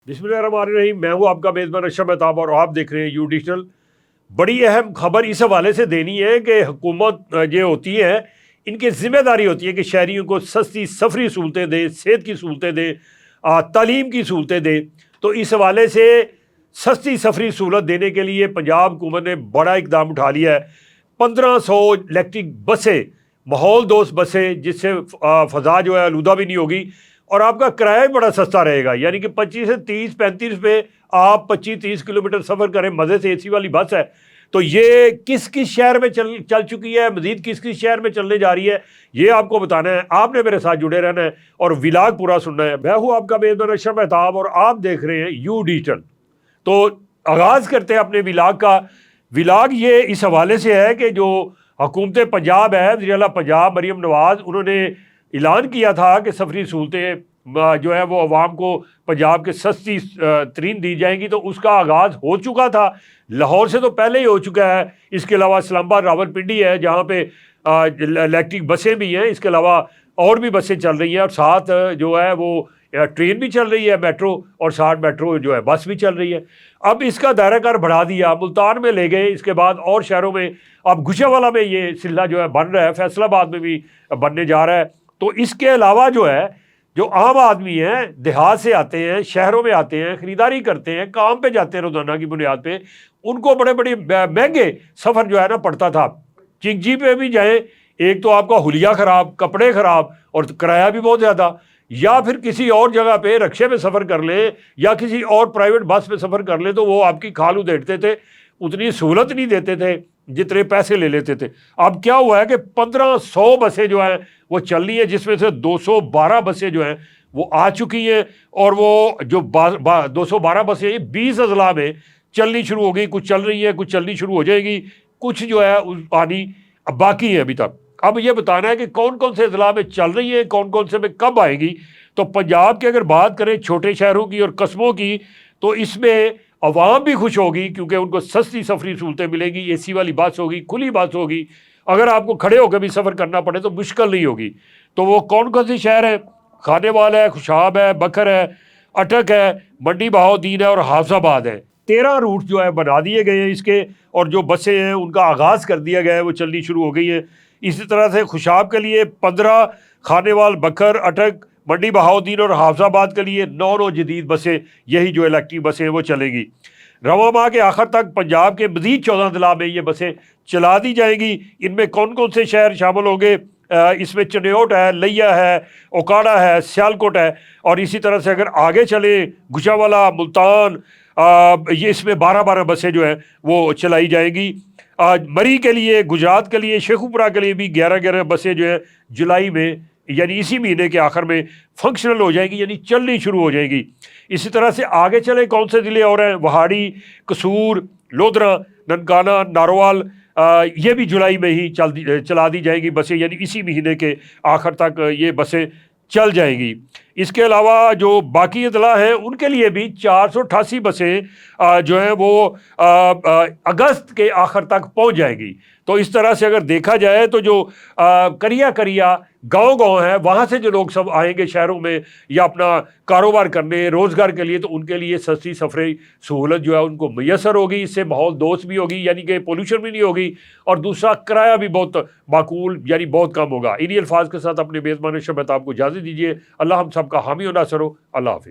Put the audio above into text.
बिस्मिल्लाहिर्रहमानिर्रहीम। मैं हूं आपका मेज़बान अशरफ मेहताब और आप देख रहे हैं यू डिजिटल। बड़ी अहम खबर इस हवाले से देनी है कि हुकूमत जो होती है इनकी ज़िम्मेदारी होती है कि शहरियों को सस्ती सफरी सहूलतें दे, सेहत की सहूलतें दे, तालीम की सहूलतें दे। तो इस हवाले से सस्ती सफरी सहूलत देने के लिए पंजाब हुकूमत ने बड़ा इकदाम उठा लिया है। 1500 इलेक्ट्रिक बसें, माहौल दोस्त बसें, जिससे फ़ज़ा जो है आलूदा भी नहीं होगी और आपका किराया भी बड़ा सस्ता रहेगा। यानी कि 25 से 30-35 रुपये आप 25-30 किलोमीटर सफ़र करें मज़े से। एसी वाली बस है। तो ये किस किस शहर में चल चुकी है, मज़ीद किस किस शहर में चलने जा रही है, ये आपको बताना है। आपने मेरे साथ जुड़े रहना है और व्लॉग पूरा सुनना है। मैं हूँ आपका मेज़बान अशरफ मेहताब और आप देख रहे हैं यू डिजिटल। तो आगाज़ करते हैं अपने व्लॉग का। व्लॉग ये इस हवाले से है कि जो हुकूमत पंजाब है, वज़ीर आला पंजाब मरीम नवाज़, उन्होंने ऐलान किया था कि सफरी सहूलतें जो है वो अवाम को पंजाब के सस्ती तरीन दी जाएंगी। तो उसका आगाज़ हो चुका था, लाहौर से तो पहले ही हो चुका है। इसके अलावा इस्लामाबाद, रावलपिंडी है जहाँ पे इलेक्ट्रिक बसें भी हैं। इसके अलावा और भी बसें चल रही हैं और साथ जो है वो ट्रेन भी चल रही है, मेट्रो, और साथ मेट्रो जो है बस भी चल रही है। अब इसका दायरा कार बढ़ा दिया, मुल्तान में ले गए, इसके बाद और शहरों में, अब गुजरांवाला में ये सिलसिला जो है बन रहा है, फैसलाबाद में भी बनने जा रहा है। तो इसके अलावा जो है, जो आम आदमी हैं, देहात से आते हैं, शहरों में आते हैं, ख़रीदारी करते हैं, काम पे जाते हैं रोज़ाना की बुनियाद पे, उनको बड़े बड़े महंगे सफ़र जो है ना पड़ता था। चिंगजी पे भी जाएं, एक तो आपका हुलिया ख़राब, कपड़े ख़राब और किराया भी बहुत ज़्यादा, या फिर किसी और जगह पे रक्शे में सफ़र कर लें या किसी और प्राइवेट बस में सफ़र कर लें तो वो आपकी खाल उधेड़ते थे, उतनी सहूलत नहीं देते थे जितने पैसे ले लेते थे। अब क्या हुआ है कि 1500 बसें जो हैं वो चल रही है, जिसमें से 212 बसें जो हैं वो आ चुकी हैं। और वो जो 212 बसें 20 अजला में चलनी शुरू हो गई। कुछ चल रही है, कुछ चलनी शुरू हो जाएगी, कुछ जो है आनी अब बाकी है अभी तक। अब ये बताना है कि कौन कौन से अजला में चल रही है, कौन कौन से में कब आएगी। तो पंजाब की अगर बात करें छोटे शहरों की और कस्बों की, तो इसमें अवाम भी खुश होगी क्योंकि उनको सस्ती सफरी सहूलतें मिलेंगी। एसी वाली बस होगी, खुली बस होगी, अगर आपको खड़े होकर भी सफ़र करना पड़े तो मुश्किल नहीं होगी। तो वो कौन कौन से शहर है? खानेवाल है, खुशाब है, बकर है, अटक है, मंडी बहाउद्दीन है और हाफजाबाद है। 13 रूट जो है बना दिए गए हैं इसके, और जो बसें हैं उनका आगाज़ कर दिया गया है, वो चलनी शुरू हो गई है। इसी तरह से खुशाब के लिए 15, खानेवाल, बकर, अटक, मंडी बहाउद्दीन और हाफजाबाद के लिए 9 जदीद बसें, यही जो इलेक्ट्रिक बसें हैं वो चलेंगी। रवां माह के आखिर तक पंजाब के मज़ीद 14 जिला में ये बसें चला दी जाएंगी। इनमें कौन कौन से शहर शामिल होंगे? इसमें चनेौट है, लिया है, ओकाड़ा है, सियालकोट है, और इसी तरह से अगर आगे चले गुजरांवाला, मुल्तान, ये इसमें 12-12 बसें जो हैं वो चलाई जाएंगी। मरी के लिए, गुजरात के लिए, शेखुपुरा के लिए भी 11-11 बसें जो है जुलाई में, यानी इसी महीने के आखिर में फंक्शनल हो जाएगी, यानी चलनी शुरू हो जाएगी। इसी तरह से आगे चले कौन से ज़िले और हैं? वहाड़ी, कसूर, लोधरा, ननकाना, नारोवाल, ये भी जुलाई में ही चला दी जाएगी बसें, यानी इसी महीने के आखिर तक ये बसें चल जाएगी। इसके अलावा जो बाकी अदला हैं उनके लिए भी 488 बसें जो हैं वो अगस्त के आखिर तक पहुंच जाएगी। तो इस तरह से अगर देखा जाए तो जो करिया गांव है, वहाँ से जो लोग सब आएंगे शहरों में या अपना कारोबार करने, रोज़गार के लिए, तो उनके लिए सस्ती सफरी सहूलत जो है उनको मैसर होगी। इससे माहौल दोस्त भी होगी, यानी कि पोल्यूशन भी नहीं होगी, और दूसरा किराया भी बहुत माकूल यानी बहुत कम होगा। इन्हीं अल्फाज के साथ अपने मेज़बान अशरफ मेहताब को इजाज़त दीजिए। अल्लाह हम सब का हामी और नासर हो। अल्लाह हाफ़िज़।